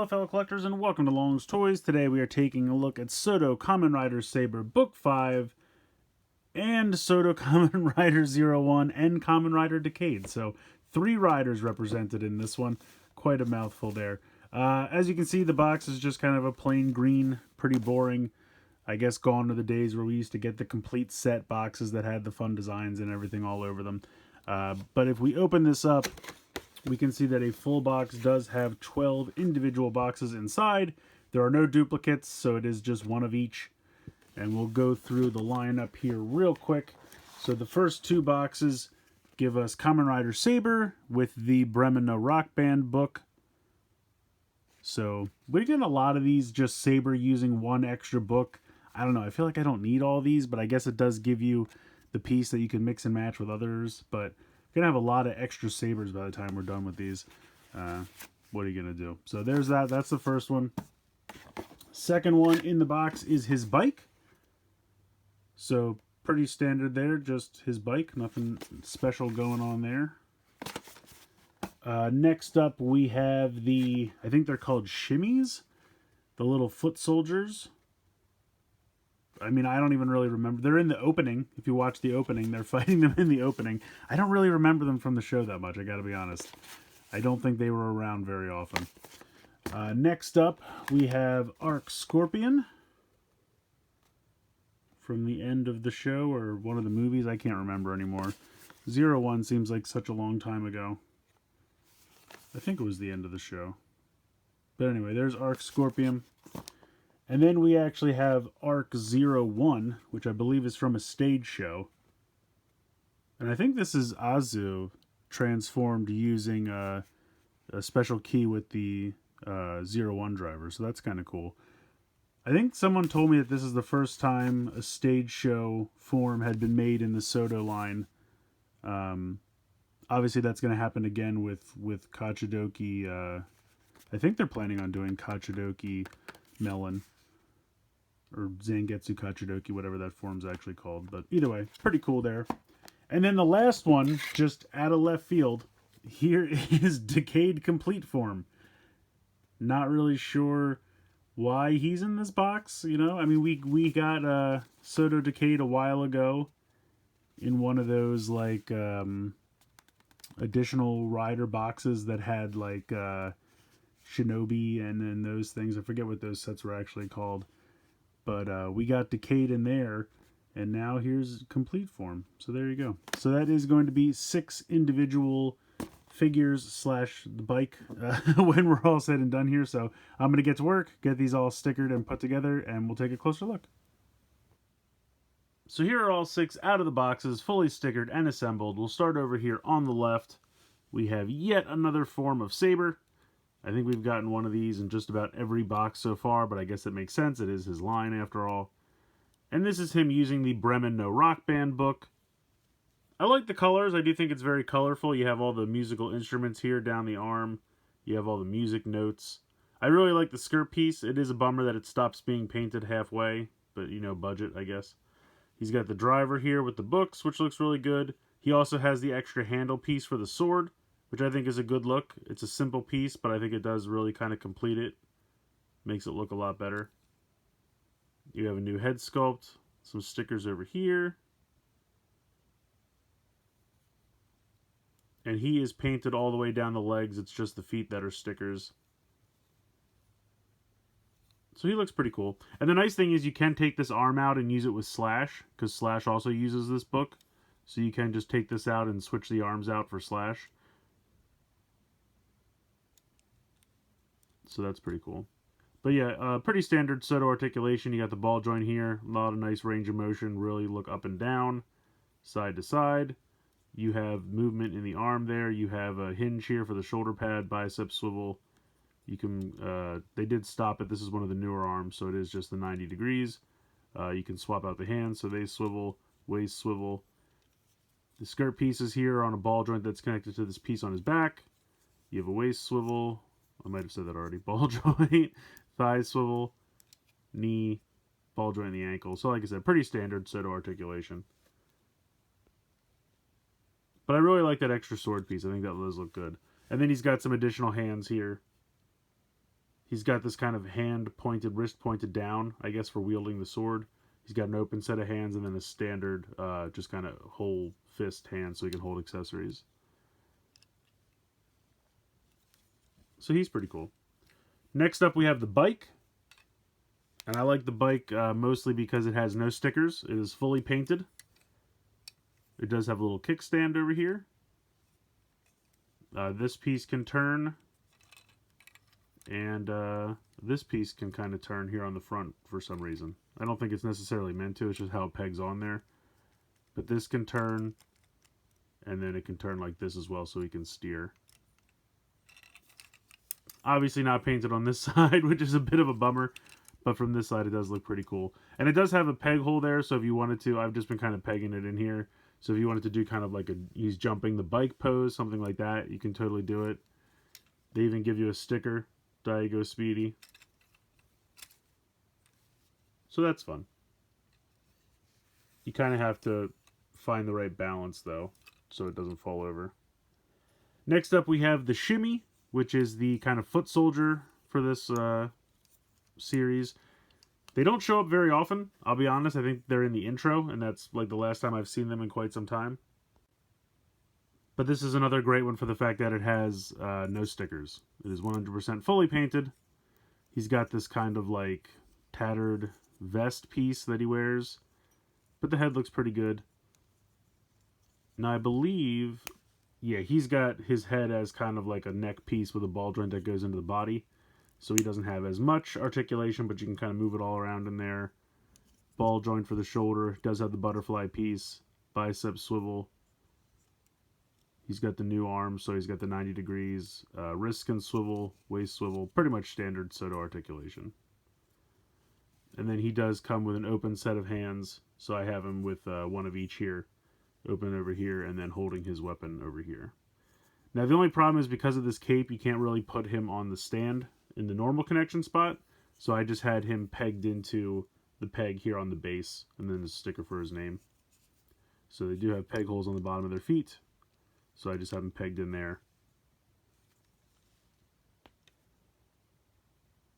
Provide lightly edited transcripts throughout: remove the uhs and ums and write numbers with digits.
fellow collectors, and welcome to Long's Toys. Today we are taking a look at SODO Kamen Rider Saber Book 5 and SODO Kamen Rider Zero One and Kamen Rider Decade. So 3 riders represented in this one. Quite a mouthful there. As you can see, the box is just kind of a plain green, pretty boring. I guess gone are the days where we used to get the complete set boxes that had the fun designs and everything all over them. But if we open this up, we can see that a full box does have 12 individual boxes inside. There are no duplicates, so it is just one of each. And we'll go through the lineup here real quick. So the first 2 boxes give us Kamen Rider Saber with the Bremen no Rock Band book. So we're getting a lot of these just Saber using one extra book. I don't know, I feel like I don't need all these, but I guess it does give you the piece that you can mix and match with others. But we're going to have a lot of extra Sabers by the time we're done with these. What are you going to do? So there's that. That's the first one. Second one in the box is his bike. So pretty standard there, just his bike. Nothing special going on there. Next up we have the, I think they're called Shimmies. The little foot soldiers. I mean, I don't even really remember. They're in the opening. If you watch the opening, they're fighting them in the opening. I don't really remember them from the show that much, I gotta be honest. I don't think they were around very often. Next up, we have Ark Scorpion. From the end of the show, or one of the movies, I can't remember anymore. Zero One seems like such a long time ago. I think it was the end of the show. But anyway, there's Ark Scorpion. And then we actually have Ark-Zero One, which I believe is from a stage show. And I think this is Azu transformed using a special key with the Zero One driver. So that's kind of cool. I think someone told me that this is the first time a stage show form had been made in the SODO line. Obviously that's going to happen again with Kachidoki. I think they're planning on doing Kachidoki Melon. Or Zangetsu Kachidoki, whatever that form's actually called. But either way, pretty cool there. And then the last one, just out of left field, here is Decade Complete Form. Not really sure why he's in this box, you know? I mean, we got SODO Decade a while ago in one of those, like, additional rider boxes that had, like, Shinobi and those things. I forget what those sets were actually called. But we got Decade in there, and now here's Complete Form. So there you go. So that is going to be 6 individual figures slash the bike when we're all said and done here. So I'm going to get to work, get these all stickered and put together, and we'll take a closer look. So here are all 6 out of the boxes, fully stickered and assembled. We'll start over here on the left. We have yet another form of Saber. I think we've gotten one of these in just about every box so far, but I guess it makes sense. It is his line after all. And this is him using the Bremen no Rock Band book. I like the colors. I do think it's very colorful. You have all the musical instruments here down the arm. You have all the music notes. I really like the skirt piece. It is a bummer that it stops being painted halfway, but you know, budget, I guess. He's got the driver here with the books, which looks really good. He also has the extra handle piece for the sword, which I think is a good look. It's a simple piece, but I think it does really kind of complete it. Makes it look a lot better. You have a new head sculpt, some stickers over here. And he is painted all the way down the legs. It's just the feet that are stickers. So he looks pretty cool. And the nice thing is you can take this arm out and use it with Slash, because Slash also uses this book. So you can just take this out and switch the arms out for Slash. So that's pretty cool. But yeah, pretty standard SODO articulation. You got the ball joint here. A lot of nice range of motion. Really look up and down, side to side. You have movement in the arm there. You have a hinge here for the shoulder pad, bicep swivel. You can, they did stop it. This is one of the newer arms, so it is just the 90 degrees. You can swap out the hands, so they swivel, waist swivel. The skirt piece is here on a ball joint that's connected to this piece on his back. You have a waist swivel. I might have said that already. Ball joint, thigh swivel, knee, ball joint in the ankle. So like I said, pretty standard SODO articulation. But I really like that extra sword piece. I think that does look good. And then he's got some additional hands here. He's got this kind of hand pointed, wrist pointed down, I guess for wielding the sword. He's got an open set of hands and then a standard, just kind of whole fist hand so he can hold accessories. So he's pretty cool. Next up we have the bike. And I like the bike mostly because it has no stickers. It is fully painted. It does have a little kickstand over here. This piece can turn. And this piece can kind of turn here on the front for some reason. I don't think it's necessarily meant to. It's just how it pegs on there. But this can turn. And then it can turn like this as well so he can steer. Obviously not painted on this side, which is a bit of a bummer. But from this side, it does look pretty cool. And it does have a peg hole there, so if you wanted to, I've just been kind of pegging it in here. So if you wanted to do kind of like he's jumping the bike pose, something like that, you can totally do it. They even give you a sticker, Diego Speedy. So that's fun. You kind of have to find the right balance, though, so it doesn't fall over. Next up, we have the Shimmy, which is the kind of foot soldier for this series. They don't show up very often, I'll be honest. I think they're in the intro, and that's like the last time I've seen them in quite some time. But this is another great one for the fact that it has no stickers. It is 100% fully painted. He's got this kind of like tattered vest piece that he wears, but the head looks pretty good. Now I believe, yeah, he's got his head as kind of like a neck piece with a ball joint that goes into the body. So he doesn't have as much articulation, but you can kind of move it all around in there. Ball joint for the shoulder. Does have the butterfly piece. Bicep swivel. He's got the new arm, so he's got the 90 degrees. Wrist can swivel, waist swivel. Pretty much standard SODO articulation. And then he does come with an open set of hands. So I have him with one of each here. Open over here, and then holding his weapon over here. Now the only problem is because of this cape, you can't really put him on the stand in the normal connection spot, so I just had him pegged into the peg here on the base, and then a sticker for his name. So they do have peg holes on the bottom of their feet, so I just have him pegged in there.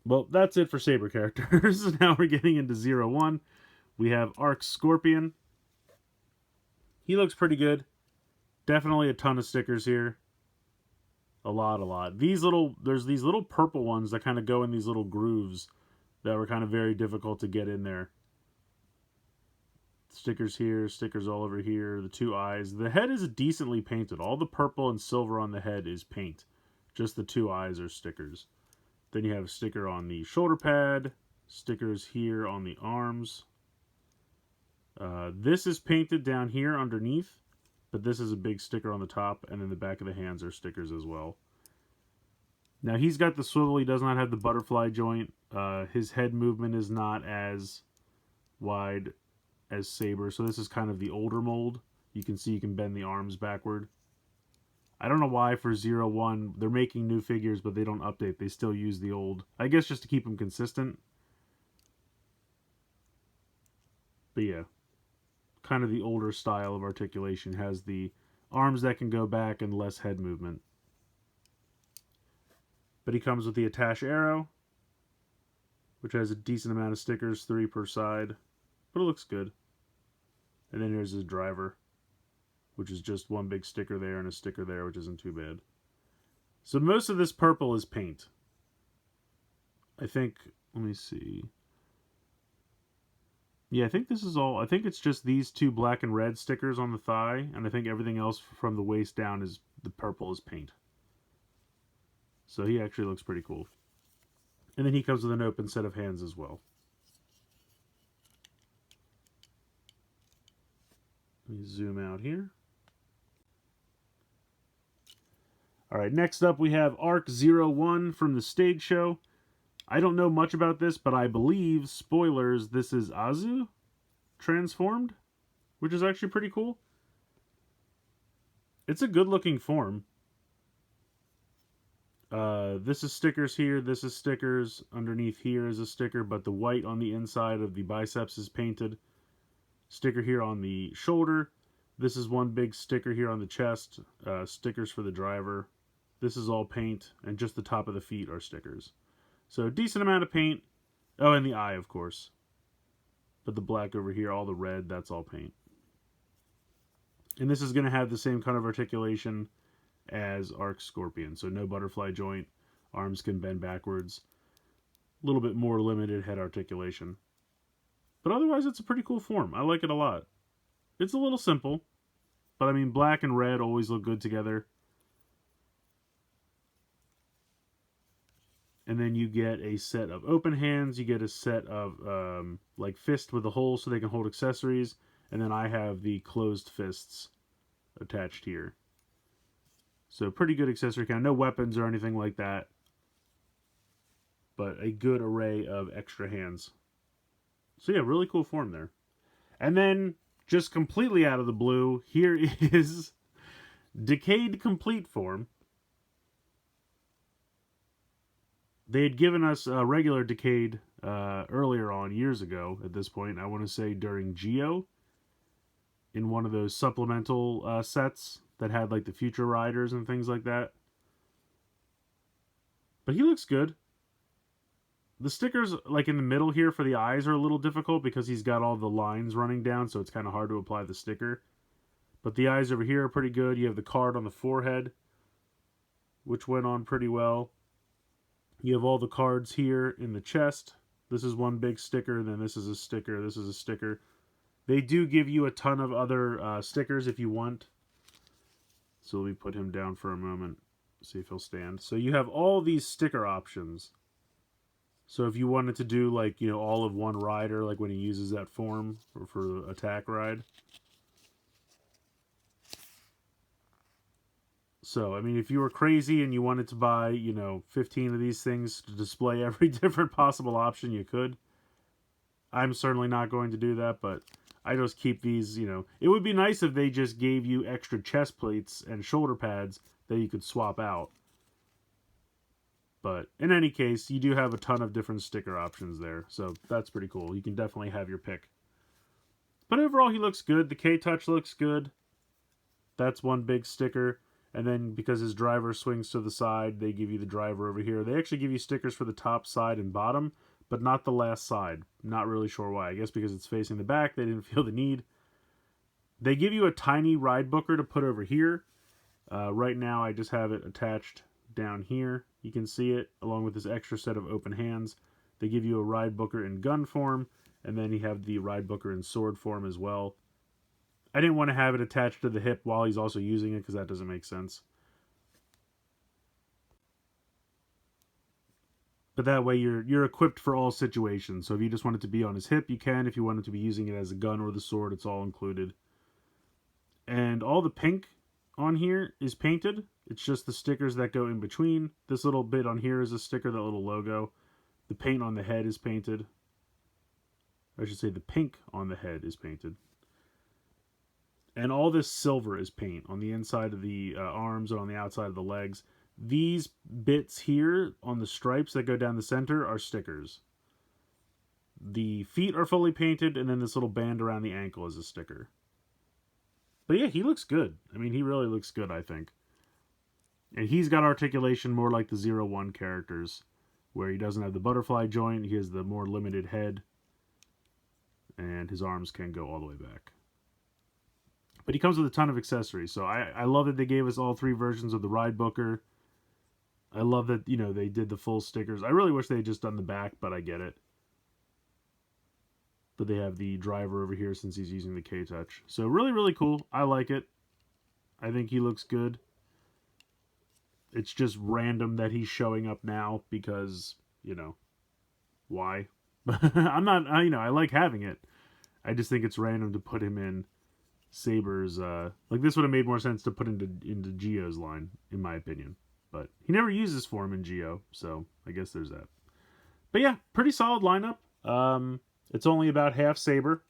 Well, that's it for Saber characters. Now we're getting into 0-1. We have Ark Scorpion. He looks pretty good. Definitely a ton of stickers here. A lot. There's these little purple ones that kind of go in these little grooves that were kind of very difficult to get in there. Stickers here, stickers all over here, the two eyes. The head is decently painted. All the purple and silver on the head is paint. Just the two eyes are stickers. Then you have a sticker on the shoulder pad, stickers here on the arms. This is painted down here underneath. But this is a big sticker on the top, and then the back of the hands are stickers as well. Now he's got the swivel, he does not have the butterfly joint. His head movement is not as wide as Saber, so this is kind of the older mold. You can see you can bend the arms backward. I don't know why for 0-1, they're making new figures, but they don't update. They still use the old, I guess just to keep them consistent. But yeah. Kind of the older style of articulation, has the arms that can go back and less head movement. But he comes with the attach arrow, which has a decent amount of stickers, 3 per side, but it looks good. And then here's his driver, which is just one big sticker there and a sticker there, which isn't too bad. So most of this purple is paint. I think, let me see. Yeah, I think this is all. I think it's just these two black and red stickers on the thigh, and I think everything else from the waist down is the purple is paint. So he actually looks pretty cool. And then he comes with an open set of hands as well. Let me zoom out here. Alright, next up we have Ark-Zero One from the stage show. I don't know much about this, but I believe, spoilers, this is Azu transformed, which is actually pretty cool. It's a good looking form. This is stickers here, this is stickers. Underneath here is a sticker, but the white on the inside of the biceps is painted. Sticker here on the shoulder. This is one big sticker here on the chest. Stickers for the driver. This is all paint, and just the top of the feet are stickers. So decent amount of paint. Oh, and the eye, of course. But the black over here, all the red, that's all paint. And this is going to have the same kind of articulation as Ark Scorpion. So no butterfly joint. Arms can bend backwards. A little bit more limited head articulation. But otherwise, it's a pretty cool form. I like it a lot. It's a little simple. But I mean, black and red always look good together. And then you get a set of open hands. You get a set of like fist with a hole so they can hold accessories. And then I have the closed fists attached here. So pretty good accessory count. No weapons or anything like that. But a good array of extra hands. So yeah, really cool form there. And then, just completely out of the blue, here is Decayed Complete form. They had given us a regular Decayed earlier on, years ago at this point. I want to say during Geo. In one of those supplemental sets that had like the future riders and things like that. But he looks good. The stickers, like in the middle here for the eyes, are a little difficult because he's got all the lines running down, so it's kind of hard to apply the sticker. But the eyes over here are pretty good. You have the card on the forehead, which went on pretty well. You have all the cards here in the chest. This is one big sticker, then this is a sticker, this is a sticker. They do give you a ton of other stickers if you want. So let me put him down for a moment, see if he'll stand. So you have all these sticker options. So if you wanted to do, like, you know, all of one rider, like when he uses that form for the attack ride. So, I mean, if you were crazy and you wanted to buy, you know, 15 of these things to display every different possible option, you could. I'm certainly not going to do that, but I just keep these, you know. It would be nice if they just gave you extra chest plates and shoulder pads that you could swap out. But in any case, you do have a ton of different sticker options there. So that's pretty cool. You can definitely have your pick. But overall, he looks good. The K-Touch looks good. That's one big sticker. And then because his driver swings to the side, they give you the driver over here. They actually give you stickers for the top, side, and bottom, but not the last side. Not really sure why. I guess because it's facing the back, they didn't feel the need. They give you a tiny ride booker to put over here. Right now, I just have it attached down here. You can see it along with this extra set of open hands. They give you a ride booker in gun form, and then you have the ride booker in sword form as well. I didn't want to have it attached to the hip while he's also using it because that doesn't make sense. But that way you're equipped for all situations. So if you just want it to be on his hip, you can. If you want it to be using it as a gun or the sword, it's all included. And all the pink on here is painted. It's just the stickers that go in between. This little bit on here is a sticker, that little logo. The paint on the head is painted. I should say the pink on the head is painted. And all this silver is paint on the inside of the arms and on the outside of the legs. These bits here on the stripes that go down the center are stickers. The feet are fully painted, and then this little band around the ankle is a sticker. But yeah, he looks good. I mean, he really looks good, I think. And he's got articulation more like the Zero One characters, where he doesn't have the butterfly joint, he has the more limited head, and his arms can go all the way back. But he comes with a ton of accessories, so I love that they gave us all three versions of the ride booker. I love that, you know, they did the full stickers. I really wish they had just done the back, but I get it. But they have the driver over here since he's using the K-Touch. So really, really cool. I like it. I think he looks good. It's just random that he's showing up now because, you know, why? I'm not, you know, I like having it. I just think it's random to put him in Saber's, like this would have made more sense to put into Geo's line, in my opinion. But he never uses form in Geo, so I guess there's that. But yeah, pretty solid lineup. It's only about half Saber,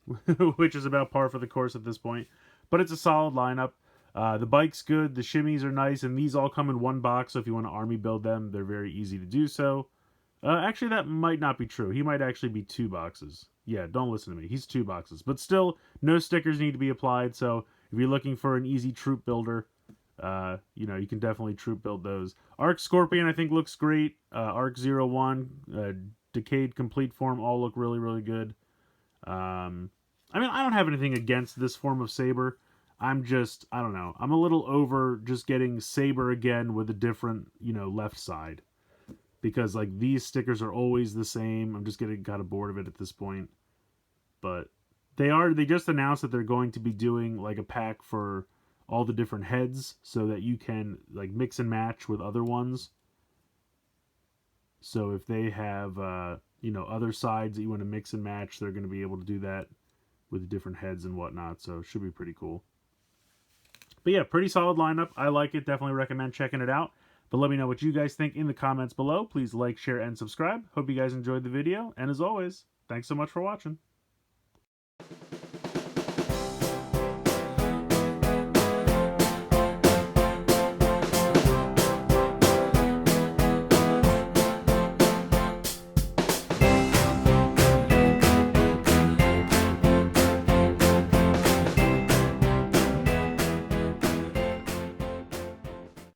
which is about par for the course at this point. But it's a solid lineup. The bike's good, the shimmies are nice, and these all come in one box, so if you want to army build them, they're very easy to do so. Actually, that might not be true. He might actually be 2 boxes. Yeah, don't listen to me. He's 2 boxes. But still, no stickers need to be applied, so if you're looking for an easy troop builder, you know, you can definitely troop build those. Ark Scorpion, I think, looks great. Ark-Zero One, Decayed Complete Form, all look really, really good. I mean, I don't have anything against this form of Saber. I'm just, I don't know. I'm a little over just getting Saber again with a different, you know, left side. Because, like, these stickers are always the same. I'm just getting kind of bored of it at this point. But they just announced that they're going to be doing, like, a pack for all the different heads so that you can, like, mix and match with other ones. So if they have, you know, other sides that you want to mix and match, they're going to be able to do that with different heads and whatnot. So it should be pretty cool. But yeah, pretty solid lineup. I like it. Definitely recommend checking it out. But let me know what you guys think in the comments below. Please like, share, and subscribe. Hope you guys enjoyed the video. And as always, thanks so much for watching.